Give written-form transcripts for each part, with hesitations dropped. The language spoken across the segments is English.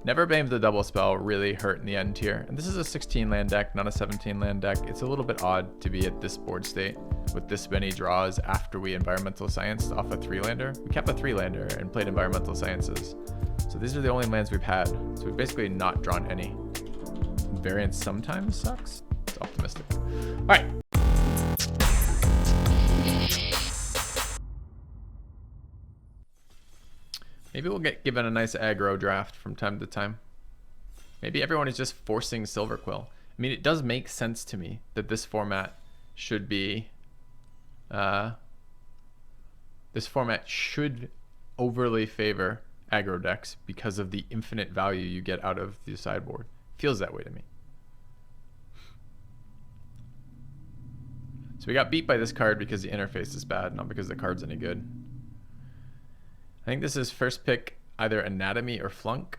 Never Bane the double spell really hurt in the end here. And this is a 16 land deck, not a 17 land deck. It's a little bit odd to be at this board state with this many draws after we environmental science off a 3-lander. We kept a 3-lander and played environmental sciences. So these are the only lands we've had. So we've basically not drawn any. Variance sometimes sucks. It's optimistic. All right. Maybe we'll get given a nice aggro draft from time to time. Maybe everyone is just forcing Silver Quill. I mean, it does make sense to me that this format should be... this format should overly favor aggro decks because of the infinite value you get out of the sideboard. Feels that way to me. So we got beat by this card because the interface is bad, not because the card's any good. I think this is first pick either Anatomy or Flunk.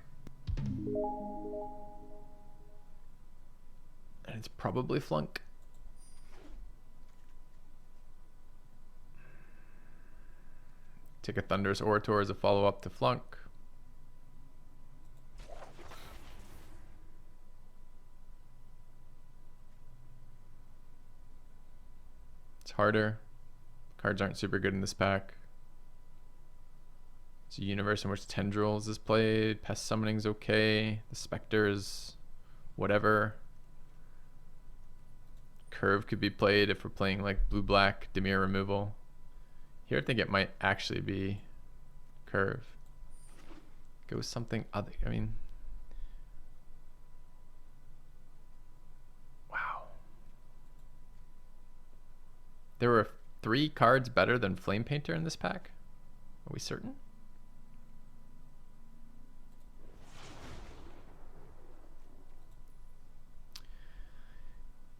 And it's probably Flunk. Take a Thunderous Orator as a follow-up to Flunk. It's harder. Cards aren't super good in this pack. It's a universe in which Tendrils is played. Pest Summoning's okay. The Spectre is whatever. Curve could be played if we're playing like blue-black Dimir removal. Here I think it might actually be Curve. Go with something other. I mean, wow. There were 3 cards better than Flame Painter in this pack? Are we certain?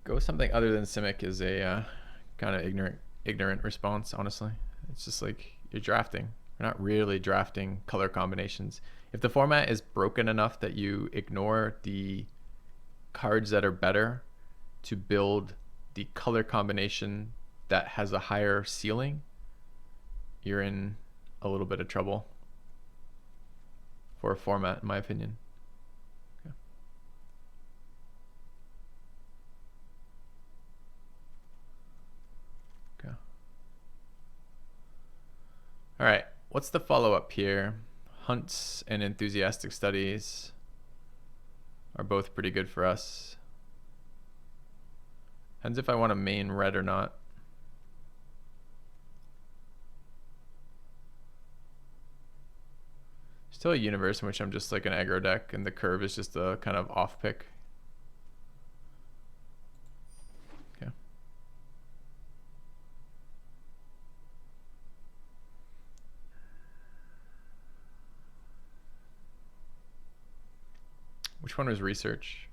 Go with something other than Simic is a kind of ignorant response, honestly. It's just like you're drafting. You're not really drafting color combinations. If the format is broken enough that you ignore the cards that are better to build the color combination that has a higher ceiling, you're in a little bit of trouble for a format, in my opinion. All right, what's the follow-up here? Hunts and Enthusiastic Studies are both pretty good for us. Depends if I want a main red or not. Still a universe in which I'm just like an aggro deck and the curve is just a kind of off pick. Okay. Which one was research?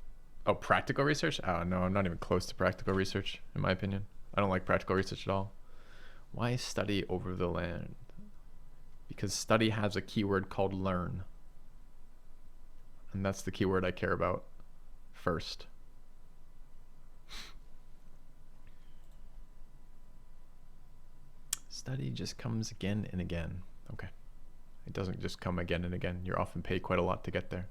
Oh, practical research? Oh no, I'm not even close to practical research, in my opinion. I don't like practical research at all. Why study over the land? Because study has a keyword called learn. And that's the keyword I care about first. Study just comes again and again. Okay. It doesn't just come again and again. You're often paid quite a lot to get there.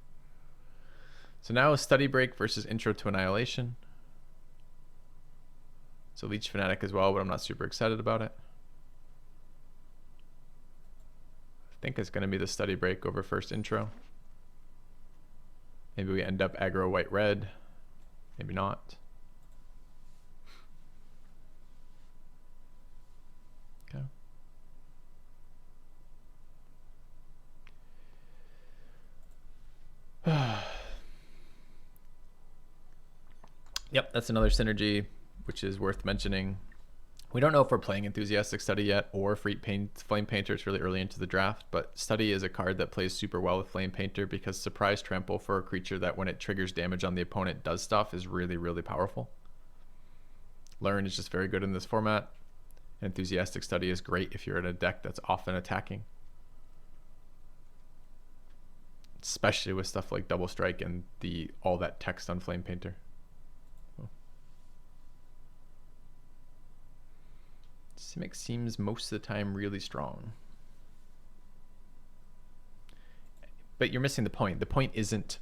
So now a study break versus Intro to Annihilation. So Leech Fanatic as well, but I'm not super excited about it. I think it's going to be the study break over first intro. Maybe we end up aggro white red. Maybe not. Okay. Yep, that's another synergy, which is worth mentioning. We don't know if we're playing Enthusiastic Study yet or Flame Painter. It's really early into the draft, but Study is a card that plays super well with Flame Painter because Surprise Trample for a creature that when it triggers damage on the opponent does stuff is really, really powerful. Learn is just very good in this format. Enthusiastic Study is great if you're in a deck that's often attacking. Especially with stuff like Double Strike and all that text on Flame Painter. Simic seems most of the time really strong. but you're missing the point. The point isn't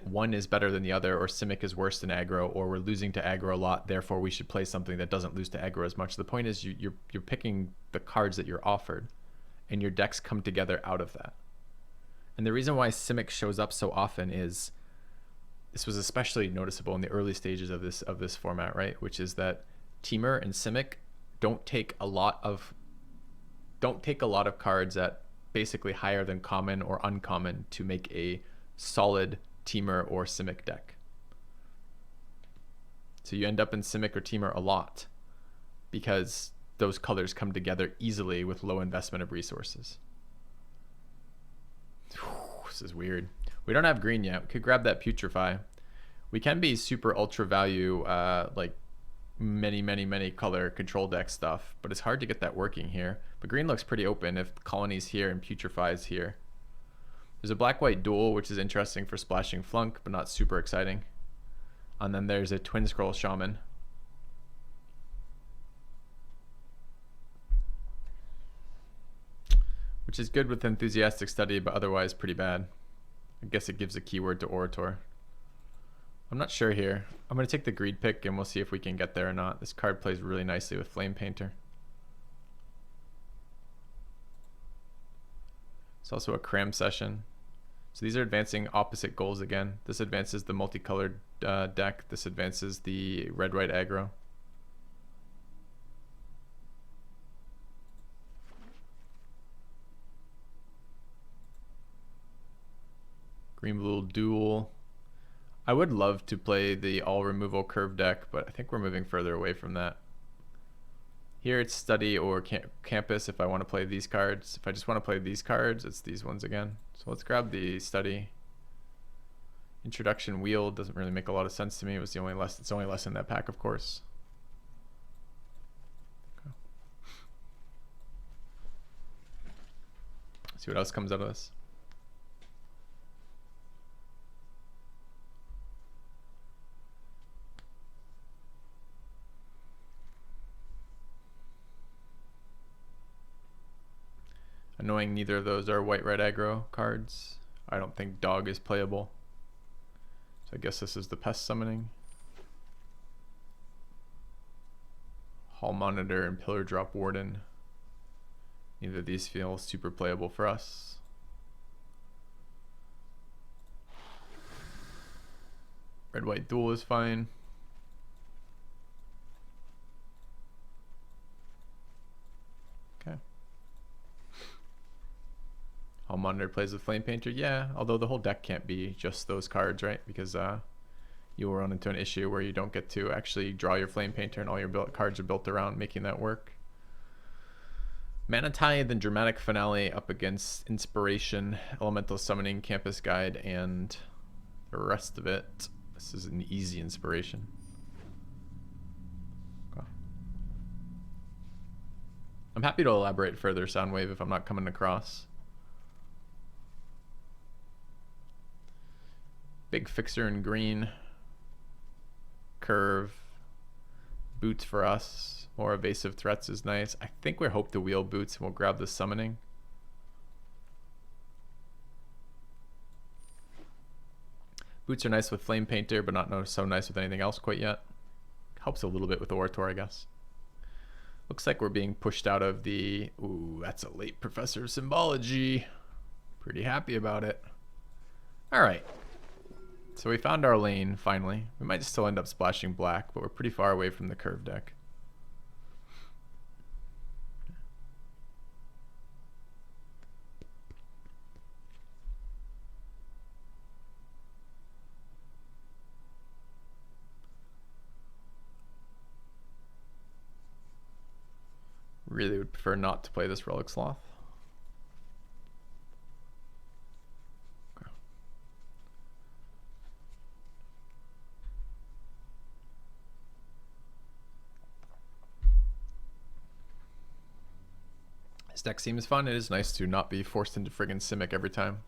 one is better than the other, or Simic is worse than aggro, or we're losing to aggro a lot, therefore we should play something that doesn't lose to aggro as much. The point is you're picking the cards that you're offered, and your decks come together out of that. And the reason why Simic shows up so often is, this was especially noticeable in the early stages of this format, right? Which is that Temur and Simic don't take a lot of cards at basically higher than common or uncommon to make a solid Temur or Simic deck. So you end up in Simic or Temur a lot because those colors come together easily with low investment of resources. This is weird. We don't have green yet. We could grab that Putrefy. We can be super ultra value like many color control deck stuff, but it's hard to get that working here. But green looks pretty open if Colony's here and Putrefy is here. There's a black-white duel, which is interesting for splashing Flunk, but not super exciting. And then there's a Twin Scroll Shaman. Which is good with Enthusiastic Study, but otherwise pretty bad. I guess it gives a keyword to Orator. I'm not sure here. I'm going to take the greed pick and we'll see if we can get there or not. This card plays really nicely with Flame Painter. It's also a cram session. So these are advancing opposite goals again. This advances the multicolored deck. This advances the red-white aggro. Green-blue duel. I would love to play the all-removal curve deck, but I think we're moving further away from that. Here it's study or campus if I want to play these cards. If I just want to play these cards, it's these ones again. So let's grab the study. Introduction wheel doesn't really make a lot of sense to me. It was the only lesson. It's the only lesson in that pack, of course. Okay. See what else comes out of this. Annoying, neither of those are white-red aggro cards. I don't think dog is playable. So I guess this is the pest summoning. Hall Monitor and Pillar Drop Warden. Neither of these feel super playable for us. Red-white duel is fine. Okay. Hall Monitor plays with Flame Painter, yeah, although the whole deck can't be just those cards, right? Because you will run into an issue where you don't get to actually draw your Flame Painter and all your cards are built around making that work. Mana Tithe and Dramatic Finale up against Inspiration, Elemental Summoning, Campus Guide, and the rest of it. This is an easy Inspiration. Okay. I'm happy to elaborate further, Soundwave, if I'm not coming across. Big Fixer in green. Curve. Boots for us. More evasive threats is nice. I think we hope to wheel boots and we'll grab the summoning. Boots are nice with Flame Painter, but not so nice with anything else quite yet. Helps a little bit with Orator, I guess. Looks like we're being pushed out of the... Ooh, that's a late Professor of Symbology. Pretty happy about it. Alright. So we found our lane, finally. We might still end up splashing black, but we're pretty far away from the curve deck. Really would prefer not to play this Relic Sloth. Okay. This deck seems fun. It is nice to not be forced into friggin' Simic every time.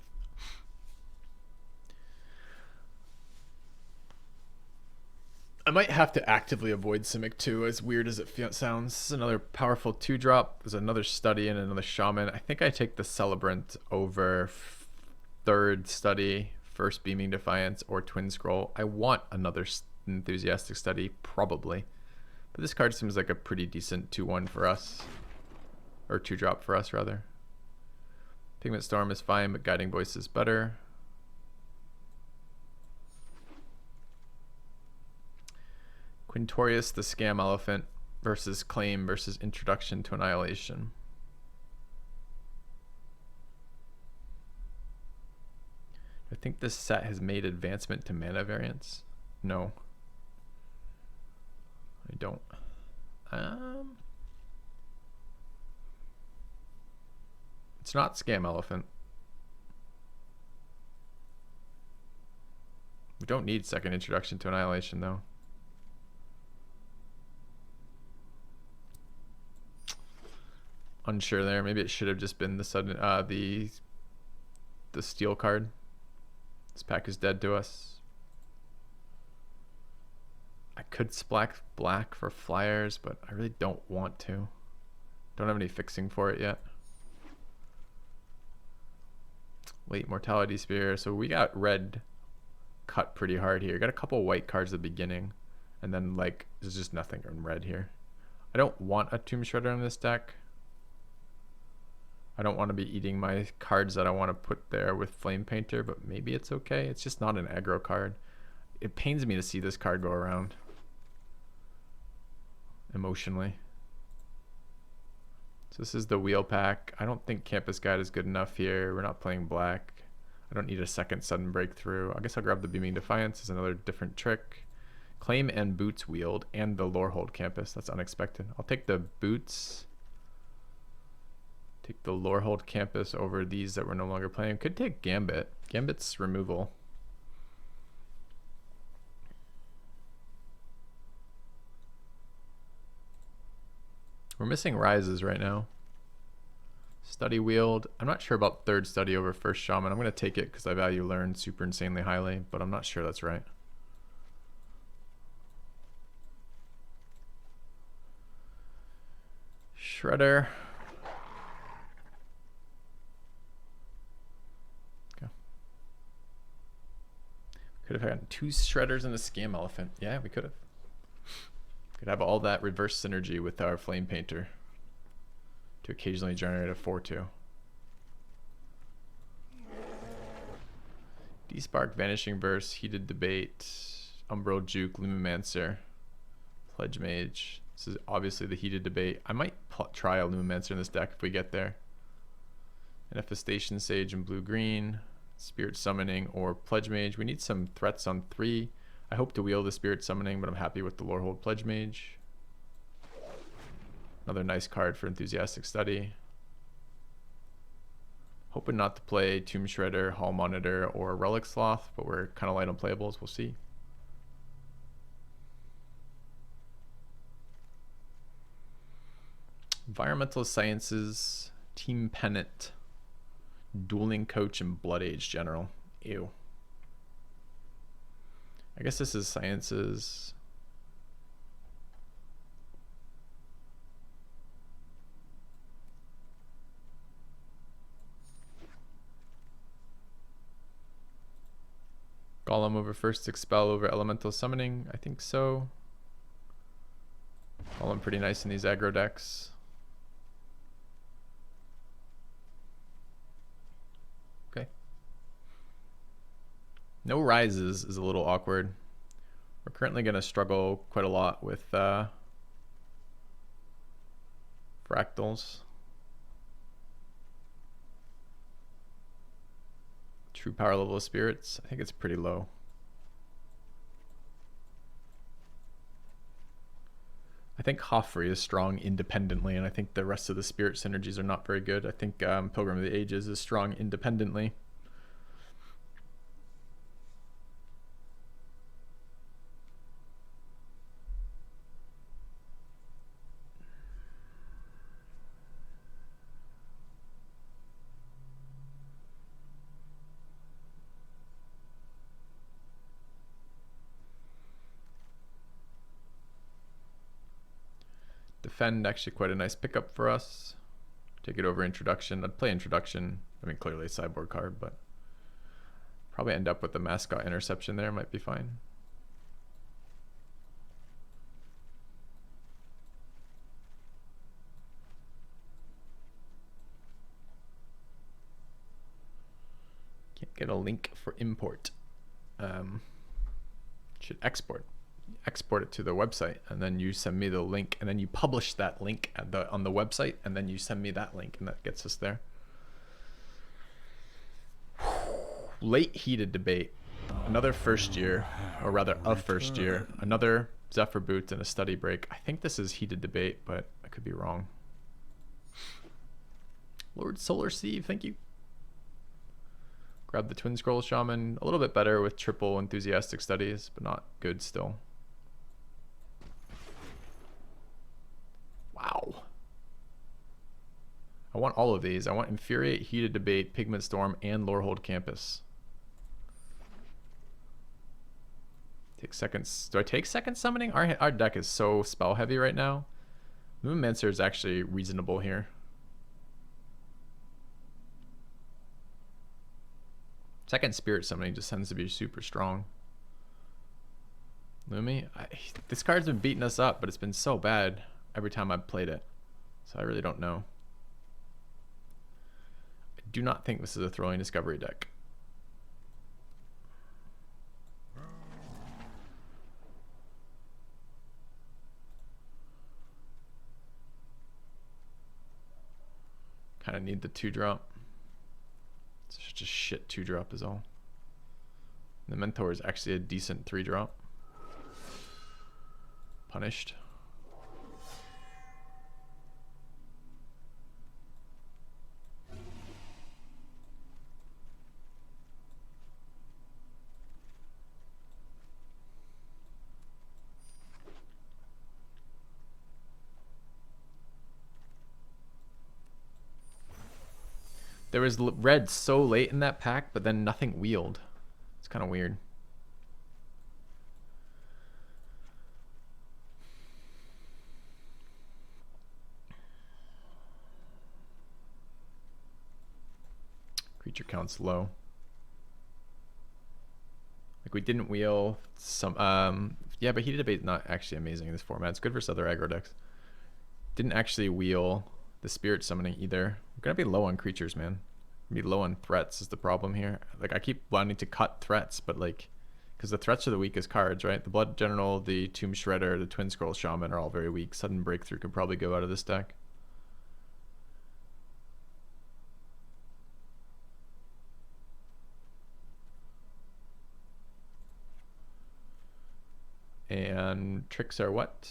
I might have to actively avoid Simic too, as weird as it sounds. This is another powerful 2-drop. There's another Study and another Shaman. I think I take the Celebrant over third study, first beaming defiance, or twin scroll. I want another enthusiastic study, probably. But this card seems like a pretty decent 2-1 for us. Or 2-drop for us, rather. Pigment Storm is fine, but Guiding Voice is better. Quintorius the Scam Elephant versus Claim versus Introduction to Annihilation. I think this set has made advancement to mana variance. No. I don't. It's not Scam Elephant. We don't need second Introduction to Annihilation, though. Unsure there. Maybe it should have just been the sudden the steel card. This pack is dead to us. I could splash black for flyers, but I really don't want to. Don't have any fixing for it yet. Late Mortality Spear. So we got red cut pretty hard here. Got a couple white cards at the beginning, and then like there's just nothing in red here. I don't want a Tomb Shredder in this deck. I don't want to be eating my cards that I want to put there with Flame Painter, but maybe it's okay. It's just not an aggro card. It pains me to see this card go around emotionally. So this is the wheel pack. I don't think Campus Guide is good enough here. We're not playing black. I don't need a second sudden breakthrough. I guess I'll grab the Beaming Defiance as another different trick. Claim and Boots wield and the Lorehold Campus. That's unexpected. I'll take the Boots. Take the Lorehold Campus over these that we're no longer playing. Could take Gambit. Gambit's removal. We're missing rises right now. Study wield. I'm not sure about third study over first shaman. I'm going to take it because I value learn super insanely highly, but I'm not sure that's right. Shredder. Could have had 2 Shredders and a Scam Elephant. Yeah, we could have. Could have all that reverse synergy with our Flame Painter to occasionally generate a 4-2. Despark, Vanishing Verse, Heated Debate, Umbral Juke, Lumimancer, Pledge Mage. This is obviously the Heated Debate. I might try a Lumimancer in this deck if we get there. Infestation Sage and blue-green. Spirit Summoning or Pledge Mage. We need some threats on 3. I hope to wield the Spirit Summoning, but I'm happy with the Lorehold Pledge Mage. Another nice card for Enthusiastic Study. Hoping not to play Tomb Shredder, Hall Monitor, or Relic Sloth, but we're kind of light on playables. We'll see. Environmental Sciences, Team Pennant. Dueling Coach and Blood Age General. Ew. I guess this is Sciences. Golem over first Expel over Elemental Summoning. I think so. Golem pretty nice in these aggro decks. No rises is a little awkward. We're currently going to struggle quite a lot with fractals. True power level of spirits. I think it's pretty low. I think Hoffrey is strong independently, and I think the rest of the spirit synergies are not very good. I think Pilgrim of the Ages is strong independently. Defend, actually quite a nice pickup for us. Take it over Introduction. I'd play Introduction. I mean, clearly a sideboard card, but Probably end up with the mascot interception there, might be fine. Can't get a link for import. Should export it to the website, and then you send me the link, and then you publish that link on the website, and then you send me that link, and that gets us there. Late heated debate. Another first year, or rather a first year. Another Zephyr boot and a study break. I think this is heated debate, but I could be wrong. Lord Solar Sieve, thank you. Grab the Twin Scroll Shaman. A little bit better with triple enthusiastic studies, but not good still. Wow. I want all of these. I want Infuriate, Heated Debate, Pigment Storm, and Lorehold Campus. Take seconds. Do I take second summoning? Our deck is so spell heavy right now. Moonmancer is actually reasonable here. Second spirit summoning just tends to be super strong. Lumi, this card's been beating us up, but it's been so bad every time I've played it. So I really don't know. I do not think this is a Throwing Discovery deck. Kind of need the 2-drop. It's just a shit 2-drop is all. The Mentor is actually a decent 3-drop. Punished. There was red so late in that pack, but then nothing wheeled. It's kind of weird. Creature count's low. Like we didn't wheel some yeah, but Heated Debate not actually amazing in this format. It's good versus other aggro decks. Didn't actually wheel the spirit summoning either. We're gonna be low on creatures, man. Be low on threats is the problem here. Like I keep wanting to cut threats, but like because the threats are the weakest cards, right? The Blood General, the Tomb Shredder, the Twin Scroll Shaman are all very weak. Sudden Breakthrough could probably go out of this deck. And tricks are what?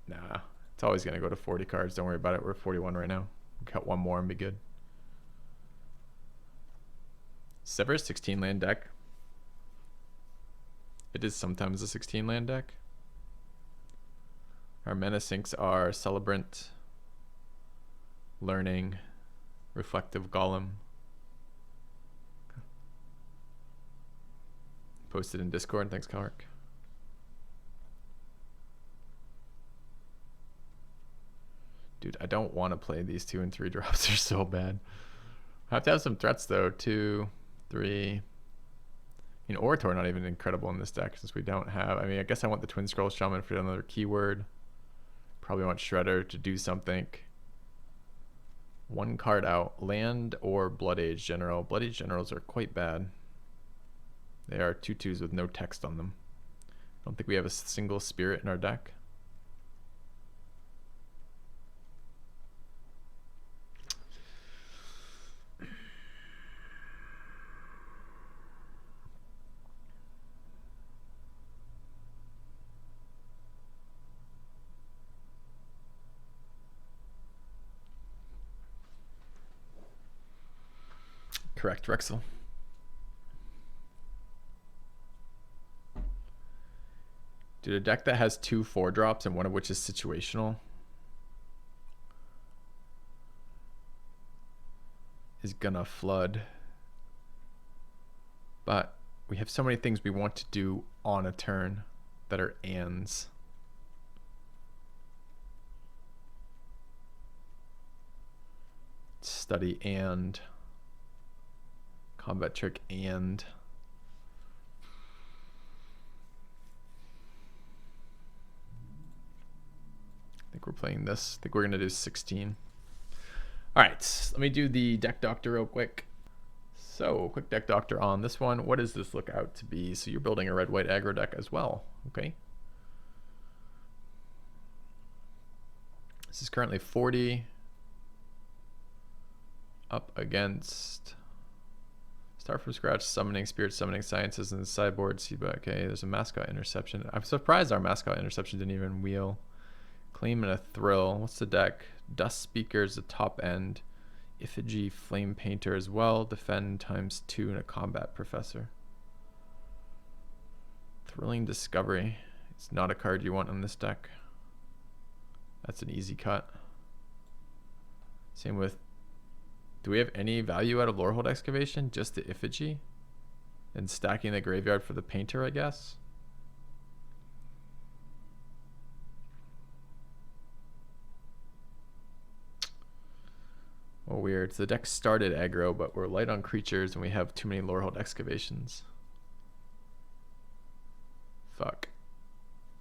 Nah, it's always going to go to 40 cards. Don't worry about it. We're at 41 right now. Cut one more and be good. Sever's 16 land deck. It is sometimes a 16 land deck. Our mana sinks are Celebrant, Learning, Reflective Golem. Posted in Discord. Thanks, Kark. Dude, I don't want to play these 2 and 3 drops. They're so bad. I have to have some threats though. 2, 3. I mean, Orator not even incredible in this deck since we don't have. I mean, I guess I want the Twin Scroll Shaman for another keyword. Probably want Shredder to do something. 1 card out. Land or Blood Age General. Blood Age Generals are quite bad. They are 2/2s with no text on them. I don't think we have a single spirit in our deck. Correct, Rexel. Dude, a deck that has 2 4-drops and one of which is situational is gonna flood. But we have so many things we want to do on a turn that are ands. study and combat trick and I think we're playing this. I think we're gonna do 16. All right, let me do the deck doctor real quick. So quick deck doctor on this one. What does this look out to be? So you're building a red-white aggro deck as well, okay? This is currently 40 up against start from scratch, summoning, spirit summoning, sciences, and the sideboard. See, but okay, there's a mascot interception. I'm surprised our mascot interception didn't even wheel. Claim and a thrill. What's the deck? Dust Speaker's the top end. Effigy Flame Painter as well. Defend ×2 and a combat professor. Thrilling Discovery. It's not a card you want on this deck. That's an easy cut. Same with, do we have any value out of Lorehold Excavation? Just the Effigy? And stacking the graveyard for the painter, I guess? Oh, weird. So the deck started aggro, but we're light on creatures and we have too many Lorehold Excavations. Fuck.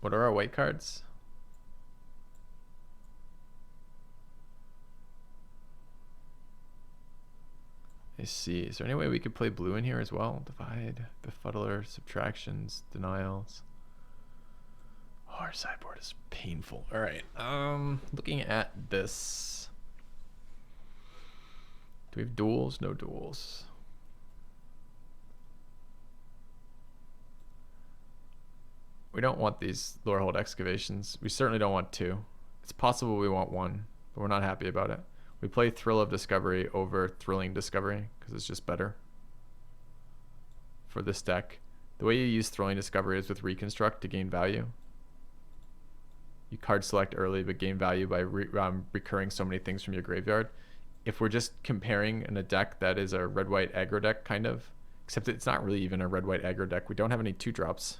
What are our white cards? I see. Is there any way we could play blue in here as well? Divide, Befuddler, Subtractions, Denials. Oh, our sideboard is painful. All right. Looking at this. Do we have duels? No duels. We don't want these Lorehold Excavations. We certainly don't want 2. It's possible we want 1, but we're not happy about it. We play Thrill of Discovery over Thrilling Discovery because it's just better for this deck. The way you use Thrilling Discovery is with Reconstruct to gain value. You card select early but gain value by recurring so many things from your graveyard. If we're just comparing in a deck that is a red-white aggro deck, kind of, except it's not really even a red-white aggro deck. We don't have any 2-drops.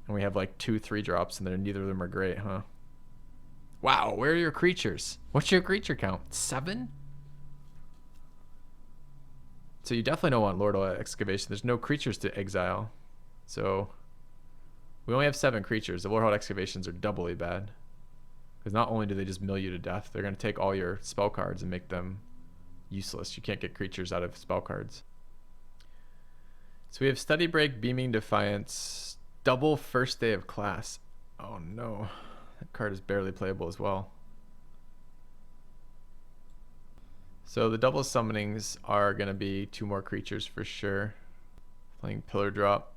And we have like 2 3-drops and neither of them are great, huh? Wow, where are your creatures? What's your creature count? 7? So you definitely don't want Lorehold Excavation. There's no creatures to exile. So we only have 7 creatures. The Lorehold Excavations are doubly bad. Because not only do they just mill you to death, they're going to take all your spell cards and make them useless. You can't get creatures out of spell cards. So we have Study Break, Beaming Defiance, double first day of class. Oh no. That card is barely playable as well. So the double summonings are going to be 2 more creatures for sure. Playing Pillar Drop.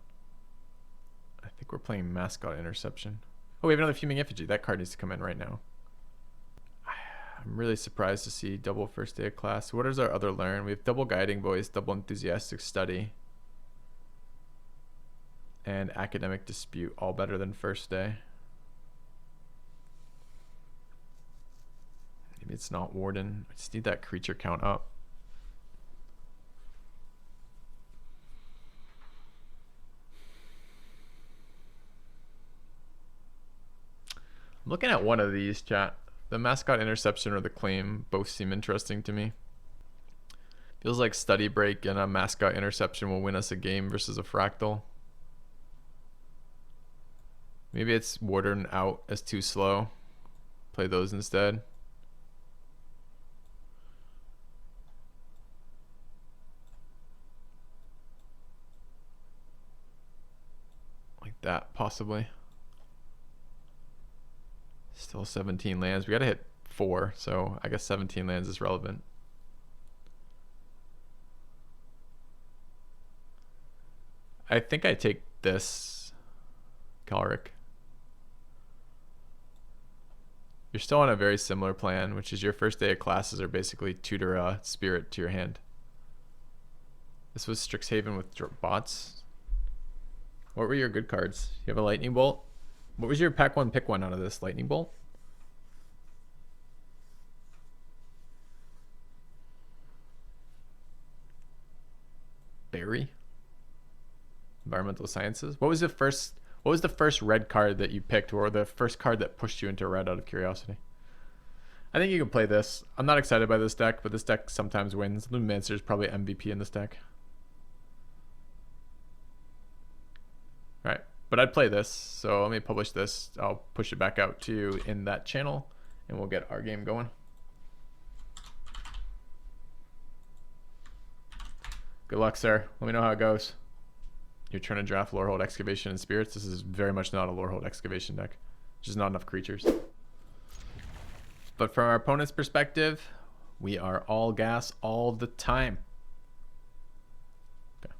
I think we're playing Mascot Interception. Oh, we have another Fuming Effigy. That card needs to come in right now. I'm really surprised to see double first day of class. What is our other learn? We have double Guiding Voice, double Enthusiastic Study, and Academic Dispute, all better than first day. Maybe it's not Warden. I just need that creature count up. I'm looking at one of these, chat. The Mascot Interception or the Claim both seem interesting to me. Feels like Study Break and a Mascot Interception will win us a game versus a Fractal. Maybe it's Warden out as too slow. Play those instead. Like that, possibly. Still 17 lands. We gotta hit 4, so I guess 17 lands is relevant. I think I take this, Calric. You're still on a very similar plan, which is your first day of classes are basically tutor a spirit to your hand. This was Strixhaven with bots. What were your good cards? You have a Lightning Bolt? What was your pack 1 pick 1 out of this? Lightning Bolt? Berry? Environmental Sciences? What was the first red card that you picked, or the first card that pushed you into red out of curiosity? I think you can play this. I'm not excited by this deck, but this deck sometimes wins. Luminancer is probably MVP in this deck. Alright, but I'd play this, so let me publish this. I'll push it back out to you in that channel, and we'll get our game going. Good luck, sir. Let me know how it goes. Your turn to draft Lorehold, Excavation, and Spirits. This is very much not a Lorehold Excavation deck. Just not enough creatures. But from our opponent's perspective, we are all gas all the time. Okay.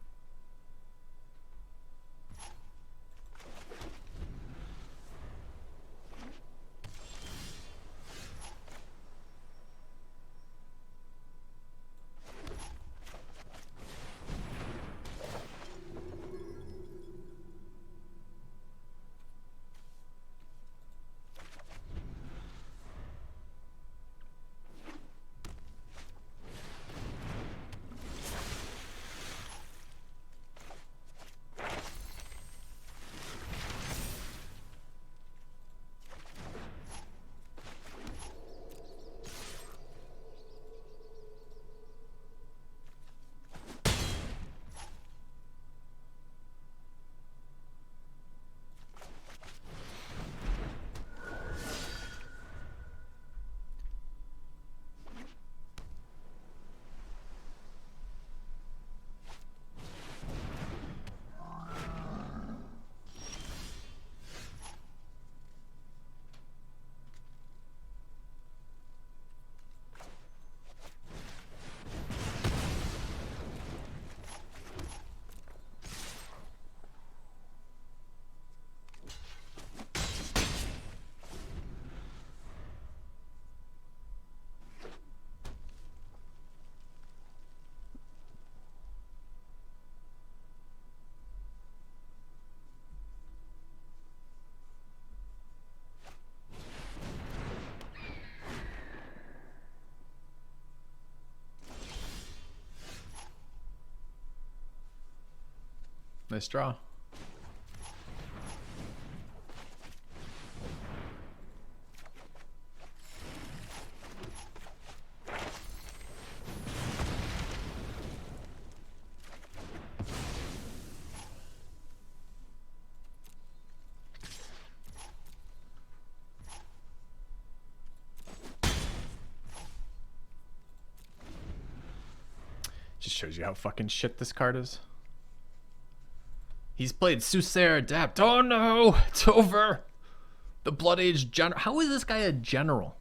Nice draw. Just shows you how fucking shit this card is. He's played Soothsayer Adapt. Oh no, it's over. The Blood Age General. How is this guy a general?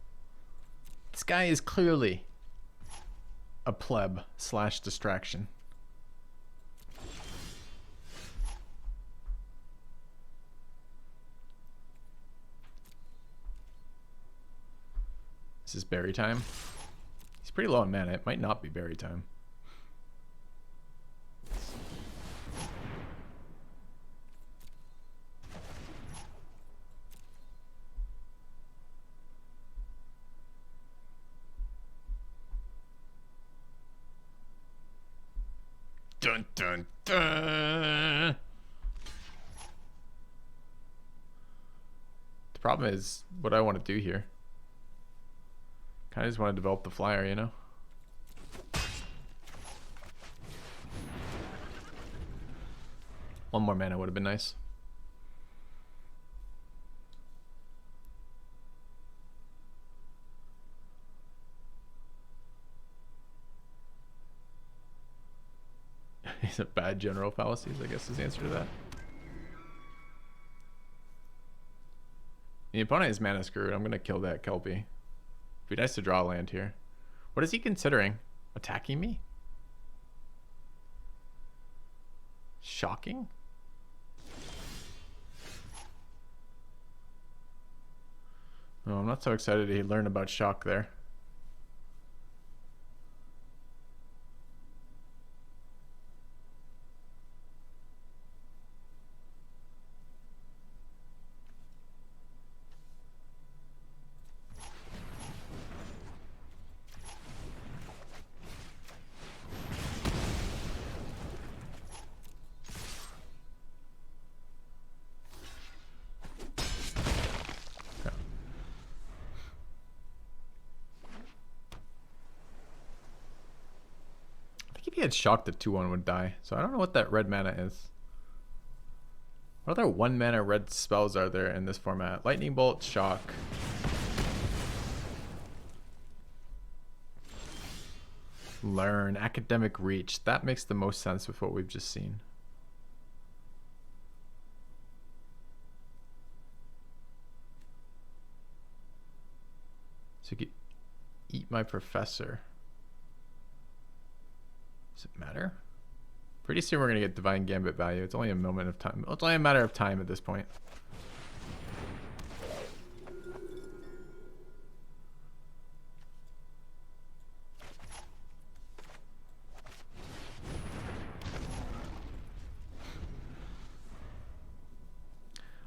This guy is clearly a pleb / distraction. This is berry time. He's pretty low on mana. It might not be berry time. Dun dun dun. The problem is what I want to do here. Kind of just want to develop the flyer, you know? One more mana would have been nice. He's a bad general fallacies, I guess is the answer to that. The opponent is mana screwed. I'm gonna kill that Kelpie. It'd be nice to draw a land here. What is he considering? Attacking me? Shocking? Oh, I'm not so excited to learn about shock there. he had shocked that 2/1 would die, so I don't know what that red mana is. What other 1 mana red spells are there in this format? Lightning Bolt, Shock. Learn, Academic Reach. That makes the most sense with what we've just seen. So you could eat my professor. Does it matter? Pretty soon we're going to get Divine Gambit value. It's only a moment of time. It's only a matter of time at this point.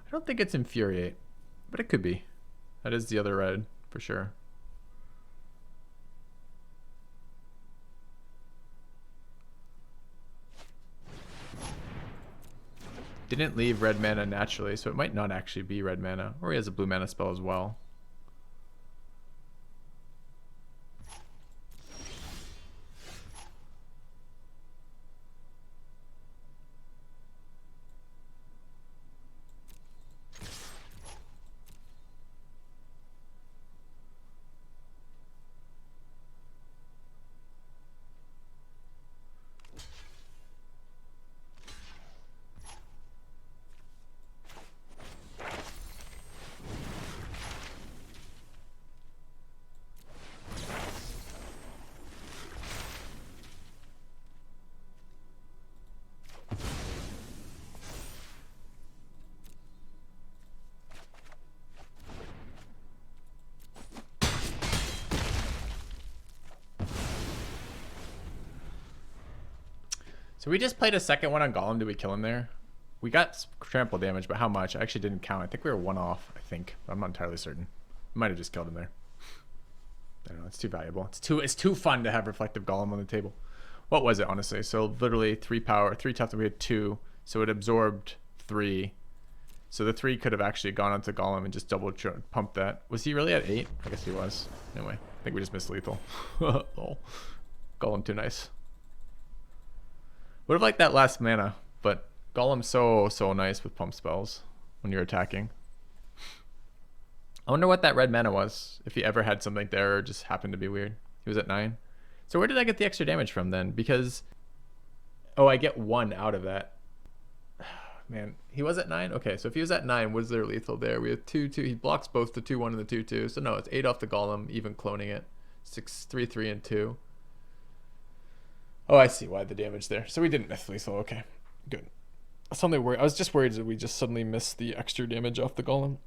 I don't think it's Infuriate, but it could be. That is the other red, for sure. Didn't leave red mana naturally, so it might not actually be red mana. Or he has a blue mana spell as well. So we just played a second one on Golem. Did we kill him there? We got trample damage, but how much? I actually didn't count. I think we were 1 off, I think. I'm not entirely certain. Might have just killed him there. I don't know. It's too valuable. It's too fun to have Reflective Golem on the table. What was it, honestly? So literally 3 power, 3 tough, we had 2. So it absorbed 3. So the 3 could have actually gone onto Golem and just double pumped that. Was he really at 8? I guess he was. Anyway, I think we just missed lethal. Oh, Golem too nice. Would have liked that last mana, but Golem's so nice with pump spells when you're attacking. I wonder what that red mana was, if he ever had something there or just happened to be weird. He was at 9. So where did I get the extra damage from then? Because, oh, I get 1 out of that. Man, he was at 9? Okay, so if he was at 9, was there lethal there? We have 2/2. He blocks both the 2/1 and the 2/2. So no, it's 8 off the Golem, even cloning it. 6, 3, 3, and 2. Oh, I see why the damage there. So we didn't miss lethal. Okay, good. I was just worried that we just suddenly missed the extra damage off the Golem.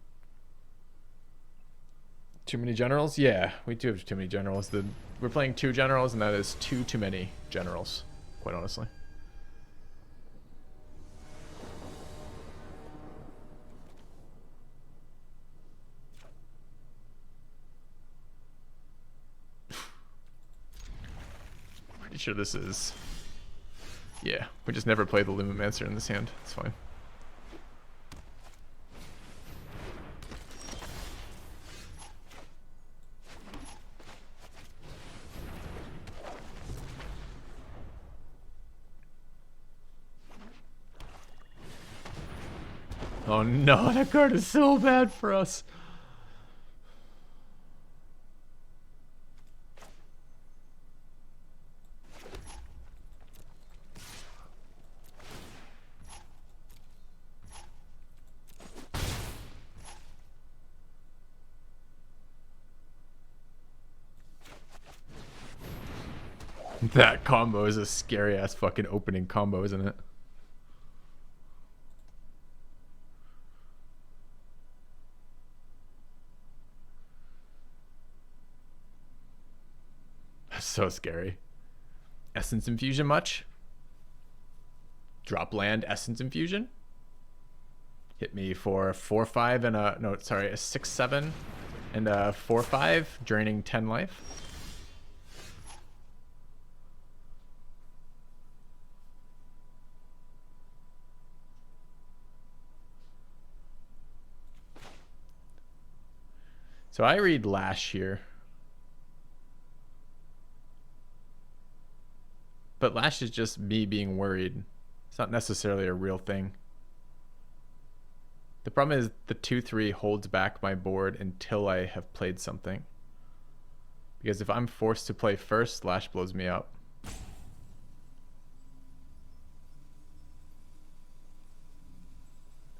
Too many generals? Yeah, we do have too many generals. We're playing 2 generals, and that is too many generals, quite honestly. Pretty sure this is... Yeah, we just never play the Lumimancer in this hand. It's fine. Oh no, that card is so bad for us. That combo is a scary ass fucking opening combo, isn't it? That's so scary. Essence Infusion much? Drop land Essence Infusion? Hit me for 4/5 and a... No, sorry, a 6/7 and a 4/5, draining 10 life. So I read Lash here. But Lash is just me being worried. It's not necessarily a real thing. The problem is the 2-3 holds back my board until I have played something. Because if I'm forced to play first, Lash blows me up.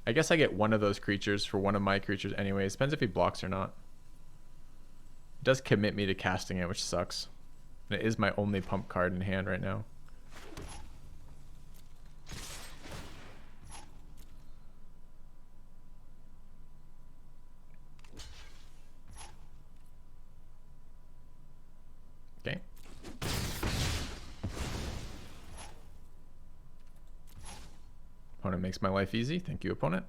I guess I get one of those creatures for one of my creatures anyways. Depends if he blocks or not. It does commit me to casting it, which sucks. And it is my only pump card in hand right now. Okay. Opponent makes my life easy. Thank you, opponent.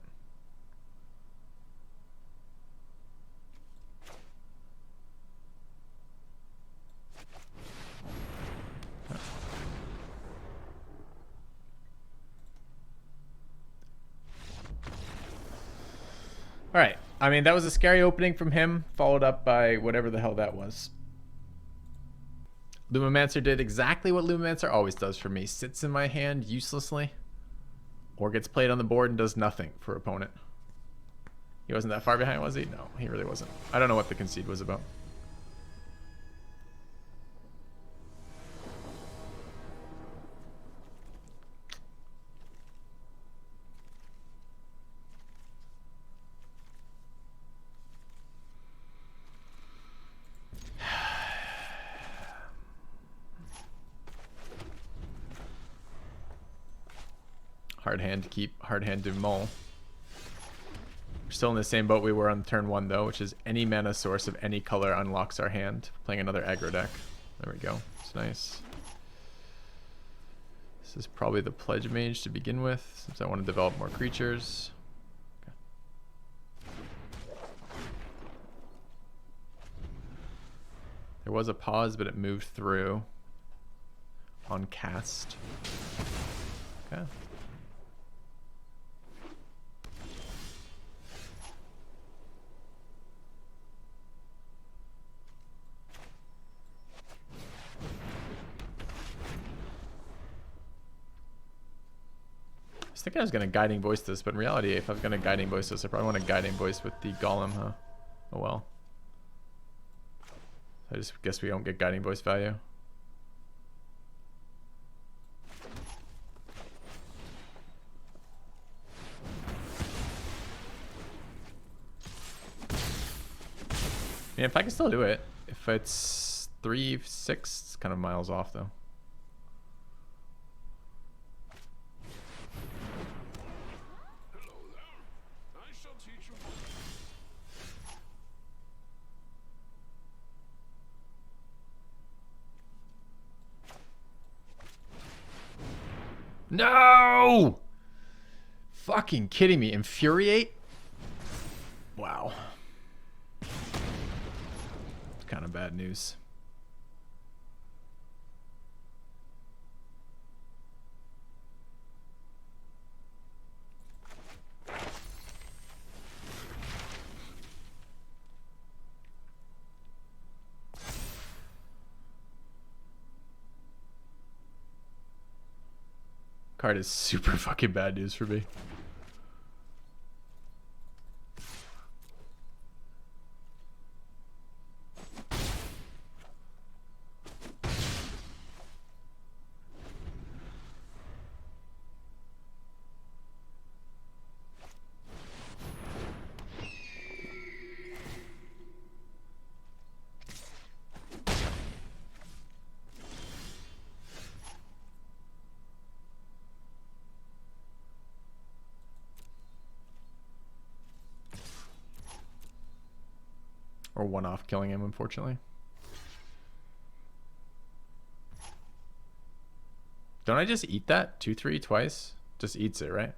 All right. I mean, that was a scary opening from him, followed up by whatever the hell that was. Lumimancer did exactly what Lumimancer always does for me. Sits in my hand uselessly. Or gets played on the board and does nothing for opponent. He wasn't that far behind, was he? No, he really wasn't. I don't know what the concede was about. Hard hand to keep, hard hand to mull. We're still in the same boat we were on turn 1 though, which is any mana source of any color unlocks our hand. Playing another aggro deck. There we go. It's nice. This is probably the Pledge Mage to begin with, since I want to develop more creatures. Okay. There was a pause, but it moved through on cast. Okay. I was thinking I was going to Guiding Voice this, but in reality, if I was going to Guiding Voice this, I probably want to Guiding Voice with the Golem, huh? Oh well. I just guess we don't get Guiding Voice value. Yeah, if I can still do it. If it's 3-6, it's kind of miles off though. No! Fucking kidding me. Infuriate? Wow. It's kind of bad news. Card is super fucking bad news for me. Or one-off killing him, unfortunately. Don't I just eat that? 2-3 twice? Just eats it, right?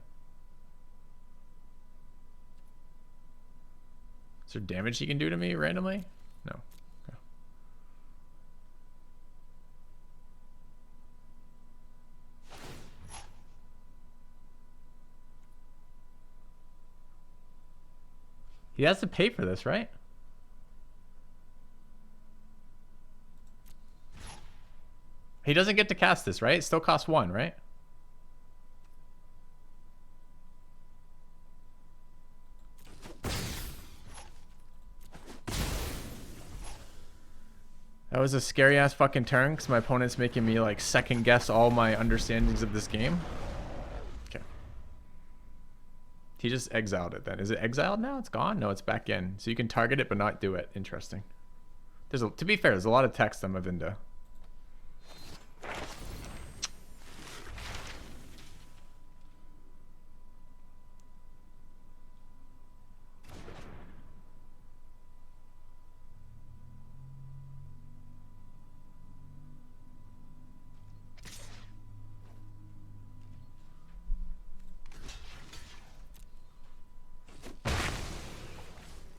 Is there damage he can do to me randomly? No. Okay. He has to pay for this, right? He doesn't get to cast this, right? It still costs 1, right? That was a scary ass fucking turn because my opponent's making me like second guess all my understandings of this game. Okay. He just exiled it then. Is it exiled now? It's gone? No, it's back in. So you can target it but not do it. Interesting. To be fair, there's a lot of text on Mavinda.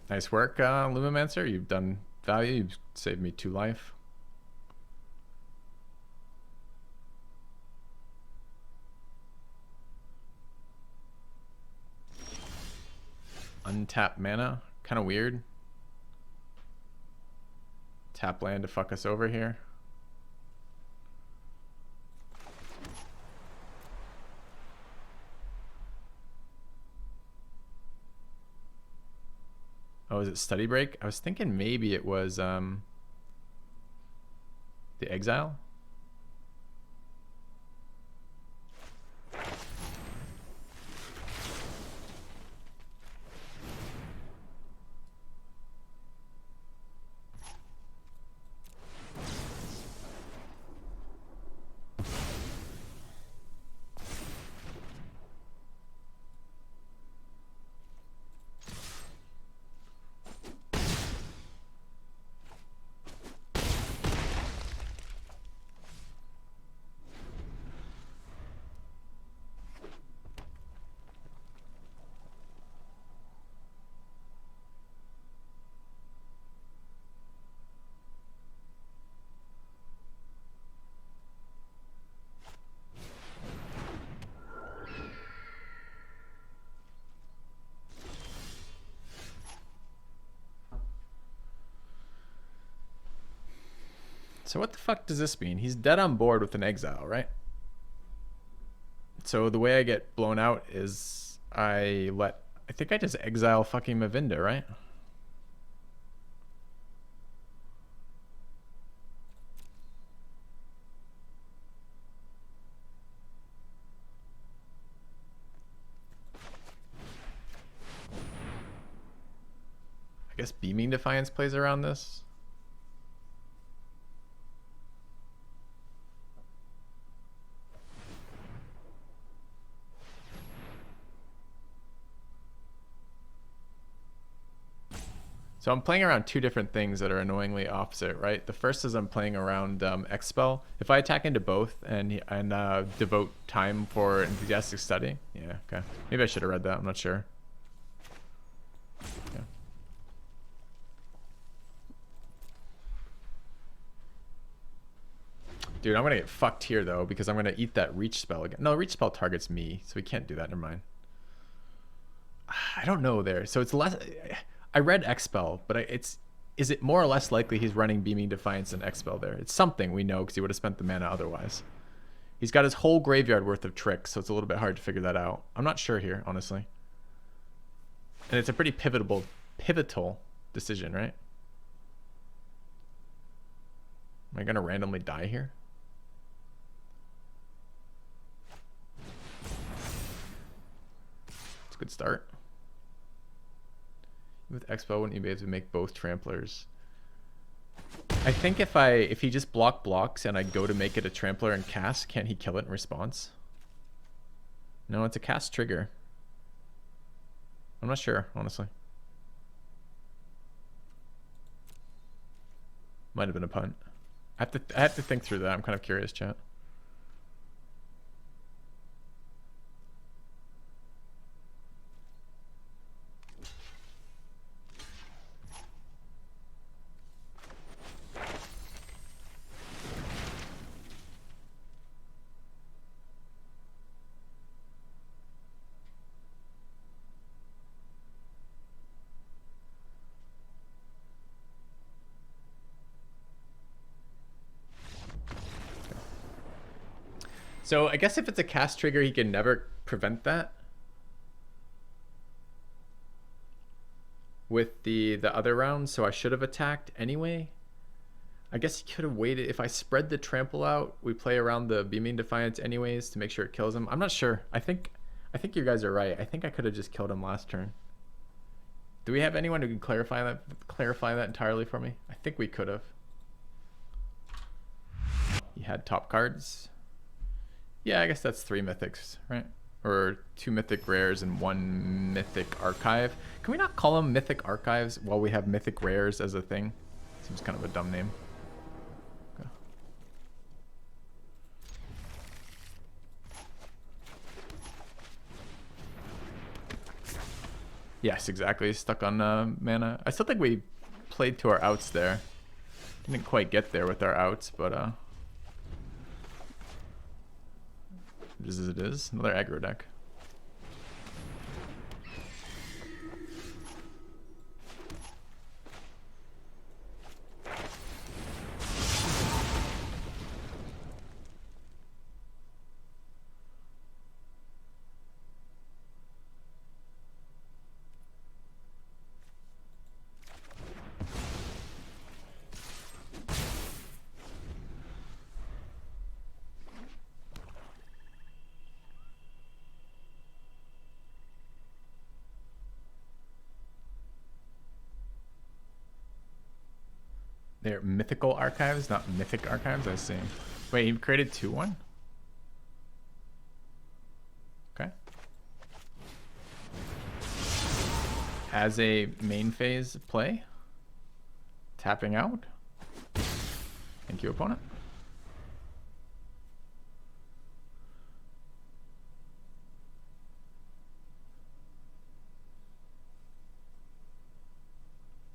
Nice work, Lumimancer. You've done value. You've saved me 2 life. Untap mana. Kind of weird. Tap land to fuck us over here. Oh, is it study break? I was thinking maybe it was the exile. So what the fuck does this mean? He's dead on board with an exile, right? So the way I get blown out is I think I just exile fucking Mavinda, right? I guess Beaming Defiance plays around this. So I'm playing around 2 different things that are annoyingly opposite, right? The first is I'm playing around X-Spell. If I attack into both and devote time for enthusiastic study, yeah, okay. Maybe I should have read that. I'm not sure. Yeah. Dude, I'm gonna get fucked here though because I'm gonna eat that reach spell again. No, reach spell targets me, so we can't do that. Never mind. I don't know there. So it's less. I read Expel, but is it more or less likely he's running Beaming Defiance and Expel there? It's something we know because he would have spent the mana otherwise. He's got his whole graveyard worth of tricks, so it's a little bit hard to figure that out. I'm not sure here, honestly. And it's a pretty pivotal decision, right? Am I gonna randomly die here? It's a good start. With Expo, wouldn't you be able to make both tramplers? I think if he just blocks and I go to make it a trampler and cast, can't he kill it in response? No, it's a cast trigger. I'm not sure, honestly. Might have been a punt. I have to think through that. I'm kind of curious, chat. So I guess if it's a cast trigger, he can never prevent that. With the other round, so I should have attacked anyway. I guess he could have waited. If I spread the trample out, we play around the Beaming Defiance anyways to make sure it kills him. I'm not sure. I think you guys are right. I think I could have just killed him last turn. Do we have anyone who can clarify that entirely for me? I think we could have. He had top cards. Yeah, I guess that's 3 mythics, right? Or 2 mythic rares and 1 mythic archive. Can we not call them mythic archives while we have mythic rares as a thing? Seems kind of a dumb name. Okay. Yes, exactly. Stuck on mana. I still think we played to our outs there. Didn't quite get there with our outs, but it is as it is. Another aggro deck. They're mythical archives, not mythic archives, I see. Wait, you created 2-1? Okay. As a main phase play, tapping out. Thank you, opponent.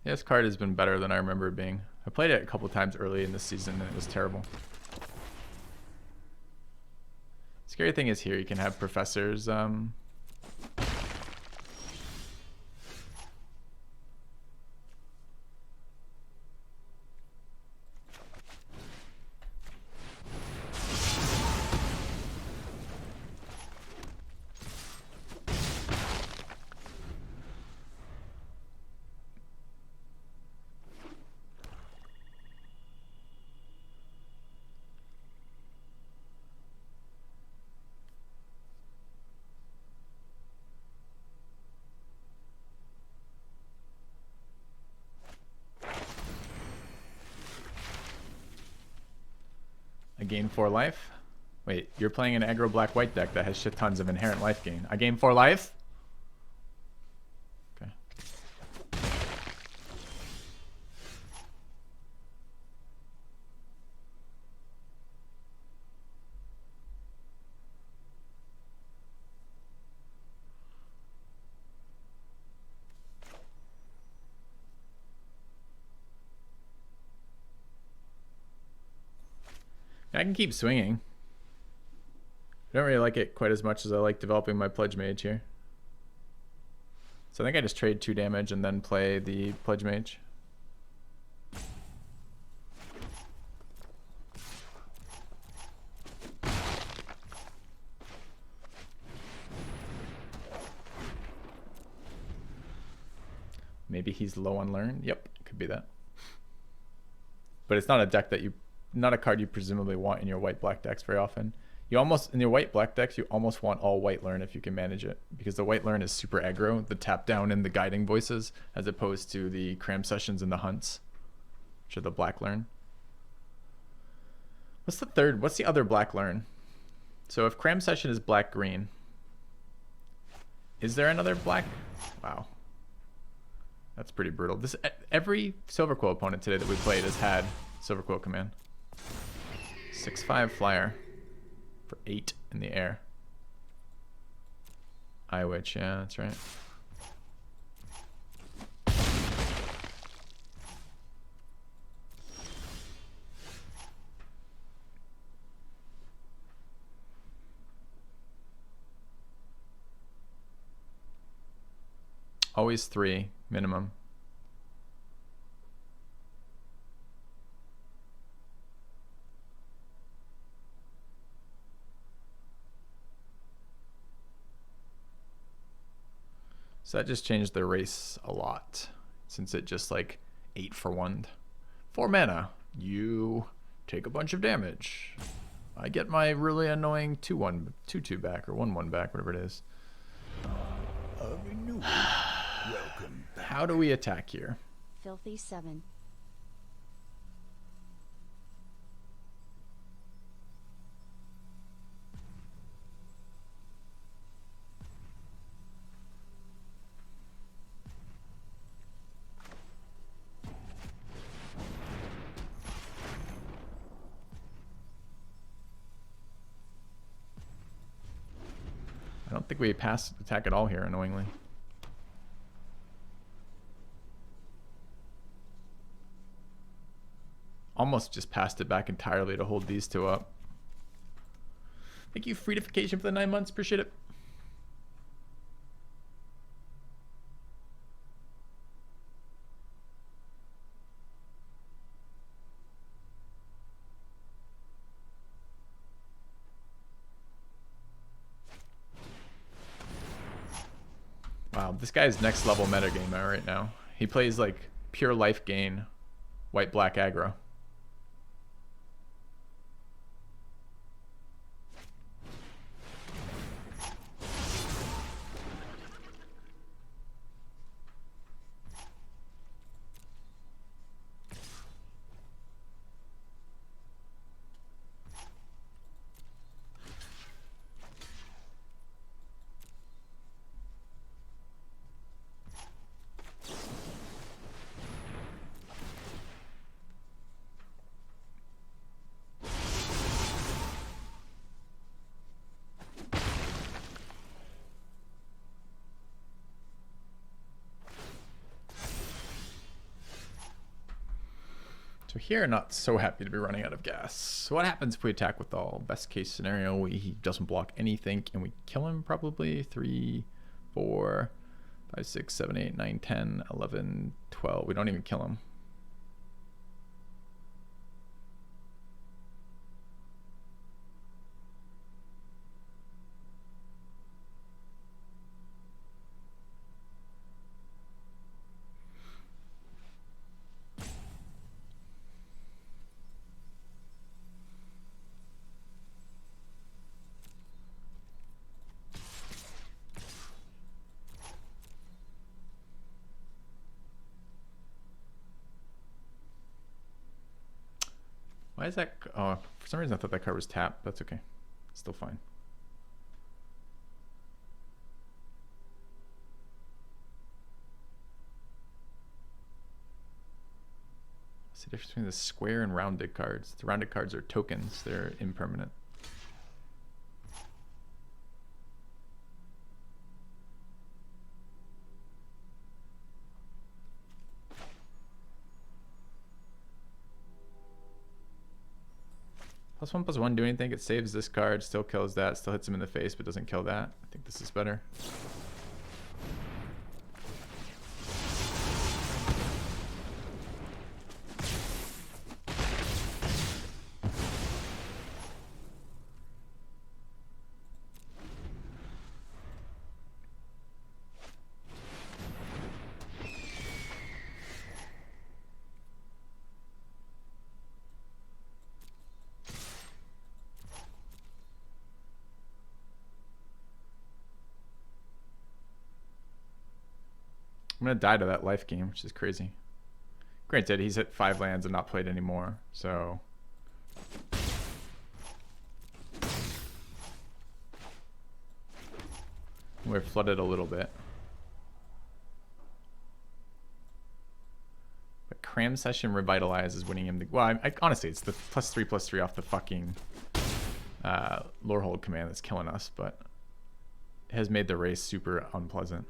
Yeah, this card has been better than I remember it being. I played it a couple times early in the season and it was terrible. Scary thing is here you can have professors I gain 4 life. Wait, you're playing an aggro black-white deck that has shit tons of inherent life gain. I gain 4 life? Okay. I can keep swinging. I don't really like it quite as much as I like developing my Pledge Mage here. So I think I just trade 2 damage and then play the Pledge Mage. Maybe he's low on learn. Yep, could be that. But it's not a deck that you, not a card you presumably want in your white-black decks very often. You almost, in your white-black decks, you almost want all white learn if you can manage it. Because the white learn is super aggro, the tap down and the guiding voices, as opposed to the cram sessions and the hunts, which are the black learn. What's the other black learn? So if cram session is black-green, is there another black? Wow. That's pretty brutal. Every Silver Quill opponent today that we played has had Silver Quill command. 6/5 flyer for 8 in the air. Eye Witch, yeah, that's right. Always 3 minimum. So that just changed the race a lot, since it just like 8 for 1. 4 mana. You take a bunch of damage. I get my really annoying 2/1, 2/2 back, or 1/1 back, whatever it is. Welcome back. How do we attack here? Filthy 7. I don't think we pass attack at all here, annoyingly. Almost just passed it back entirely to hold these two up. Thank you, Freedification, for the 9 months. Appreciate it. Wow, this guy's next level metagame right now. He plays like pure life gain, white-black aggro. So here, not so happy to be running out of gas. So what happens if we attack with all? Best case scenario, he doesn't block anything, and we kill him probably. 3, 4, 5, 6, 7, 8, 9, 10, 11, 12. We don't even kill him. Why is that? Oh, for some reason I thought that card was tapped. That's okay. It's still fine. What's the difference between the square and rounded cards? The rounded cards are tokens. They're impermanent. +1/+1 do anything. It saves this card, still kills that, still hits him in the face, but doesn't kill that. I think this is better. I'm gonna die to that life game, which is crazy. Granted, he's hit 5 lands and not played anymore, so we're flooded a little bit. But Cram Session Revitalize is winning him the... Well, honestly, it's the +3/+3 off the fucking Lorehold command that's killing us, but it has made the race super unpleasant.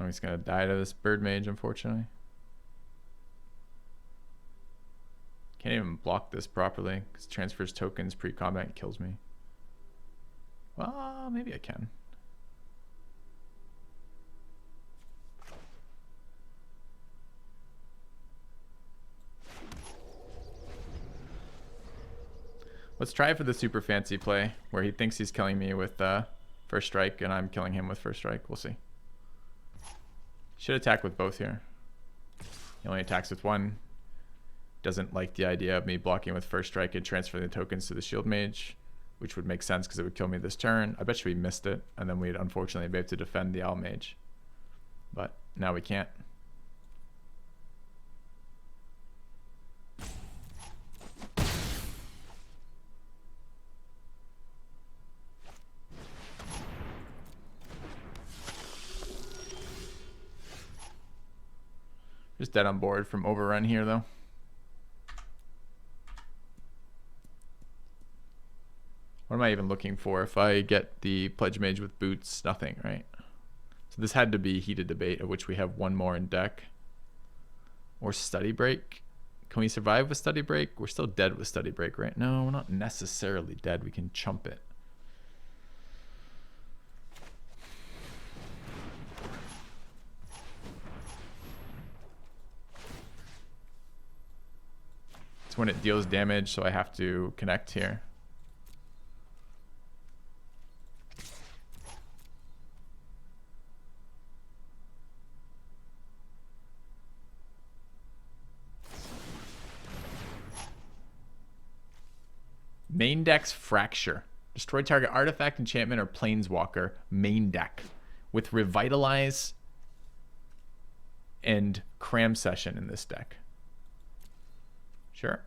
Oh, he's gonna die to this bird mage, unfortunately. Can't even block this properly because transfers tokens pre-combat and kills me. Well, maybe I can. Let's try for the super fancy play where he thinks he's killing me with first strike and I'm killing him with first strike. We'll see. Should attack with both here. He only attacks with one. Doesn't like the idea of me blocking with first strike and transferring the tokens to the shield mage, which would make sense because it would kill me this turn. I bet you we missed it, and then we'd unfortunately be able to defend the owl mage. But now we can't. Just dead on board from overrun here, though. What am I even looking for? If I get the Pledge Mage with boots, nothing, right? So this had to be heated debate, of which we have one more in deck. Or Study Break. Can we survive with Study Break? We're still dead with Study Break, right? No, we're not necessarily dead. We can chump it. It's when it deals damage, so I have to connect here. Main deck's Fracture. Destroy target artifact, enchantment, or planeswalker main deck with Revitalize and Cram Session in this deck. Sure.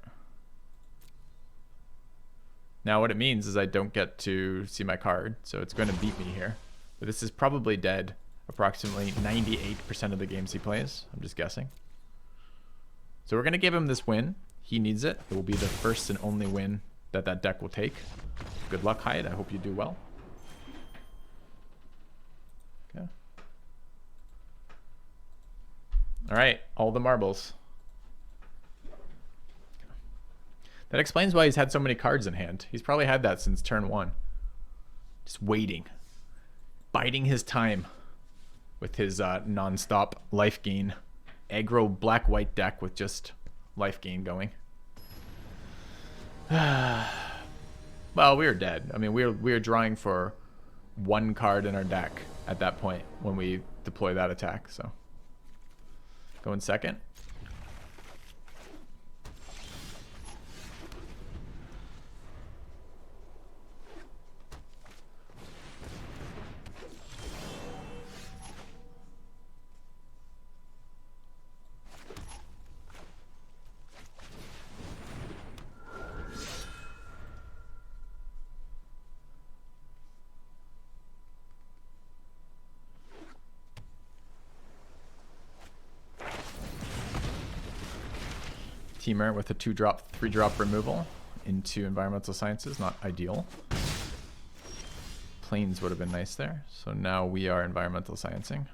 Now what it means is I don't get to see my card, so it's going to beat me here. But this is probably dead approximately 98% of the games he plays. I'm just guessing. So we're going to give him this win. He needs it. It will be the first and only win that that deck will take. Good luck, Hyde. I hope you do well. Okay. All right, all the marbles. That explains why he's had so many cards in hand. He's probably had that since turn 1. Just waiting. Biding his time with his non-stop life gain. Aggro black-white deck with just life gain going. Well, we were dead. I mean, we were drawing for one card in our deck at that point when we deploy that attack. So, going second. Teamer with a 2-drop, 3-drop removal into environmental sciences. Not ideal. Planes would have been nice there. So now we are environmental sciencing.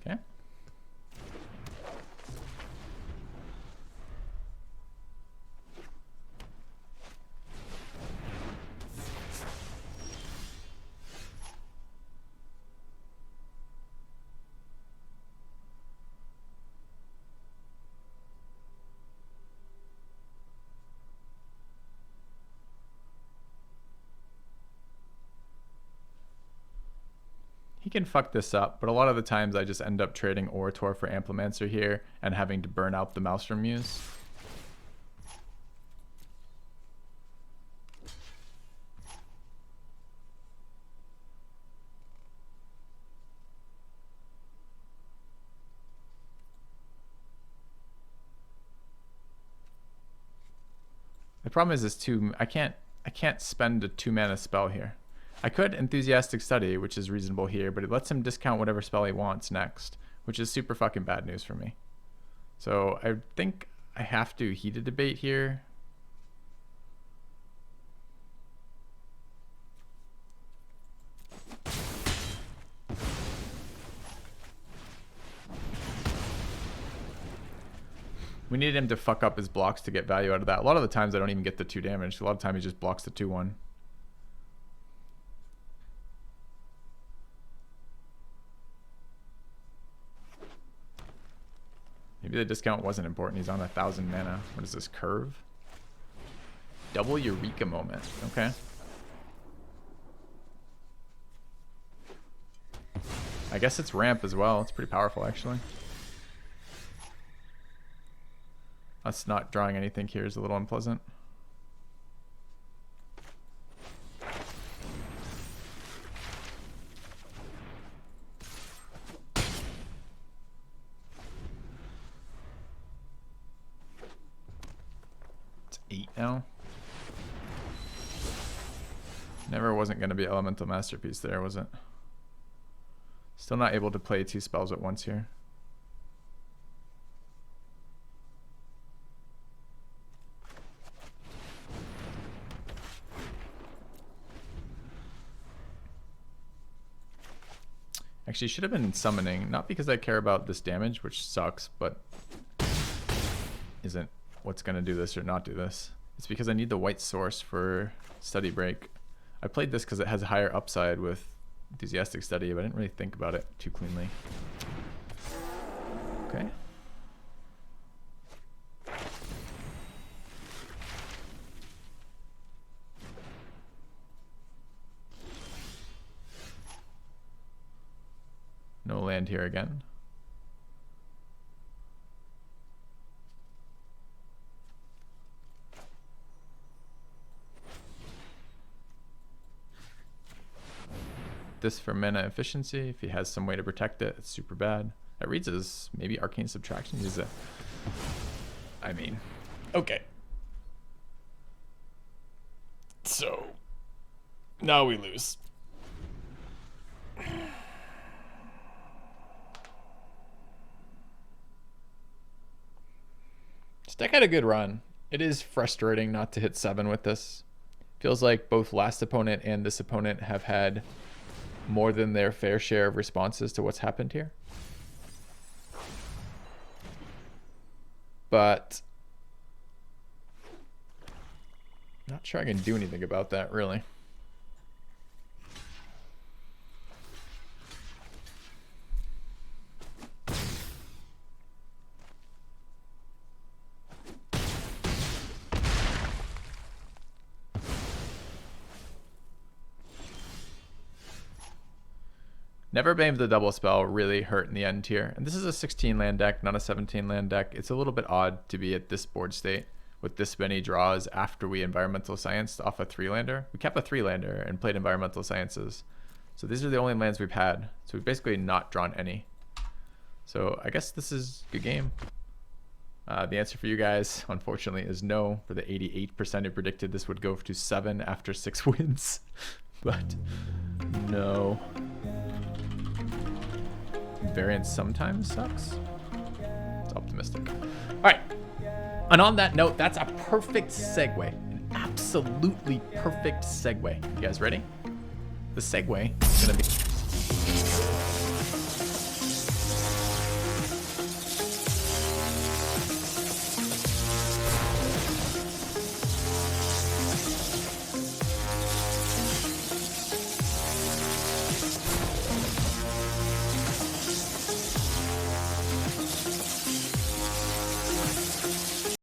Okay. He can fuck this up, but a lot of the times I just end up trading Orator for Amplimancer here and having to burn out the Maelstrom Muse. The problem is I can't spend a 2-mana spell here. I could Enthusiastic Study, which is reasonable here, but it lets him discount whatever spell he wants next, which is super fucking bad news for me. So I think I have to Heated Debate here. We needed him to fuck up his blocks to get value out of that. A lot of the times I don't even get the 2 damage. A lot of the time he just blocks the 2/1. Maybe the discount wasn't important. He's on 1,000 mana. What is this, curve? Double Eureka Moment. Okay. I guess it's ramp as well. It's pretty powerful, actually. Us not drawing anything here is a little unpleasant. It's 8 now. Never wasn't going to be Elemental Masterpiece there, was it? Still not able to play 2 spells at once here. Actually, should have been summoning, not because I care about this damage, which sucks, but isn't what's going to do this or not do this. It's because I need the white source for Study Break. I played this because it has a higher upside with Enthusiastic Study, but I didn't really think about it too cleanly. Okay. No land here again. This for mana efficiency. If he has some way to protect it, it's super bad. That reads as maybe Arcane Subtraction. Use it. I mean, okay. So now we lose. This deck had a good run. It is frustrating not to hit 7 with this. Feels like both last opponent and this opponent have had more than their fair share of responses to what's happened here. But not sure I can do anything about that, really. Never Bane the double spell really hurt in the end here. And this is a 16 land deck, not a 17 land deck. It's a little bit odd to be at this board state with this many draws after we Environmental Science off a 3-lander. We kept a 3-lander and played Environmental Sciences. So these are the only lands we've had. So we've basically not drawn any. So I guess this is a good game. The answer for you guys, unfortunately, is no. For the 88% who predicted this would go to 7 after 6 wins. But no. Variance sometimes sucks. It's optimistic. All right. And on that note, that's a perfect segue. An absolutely perfect segue. You guys ready? The segue is going to be...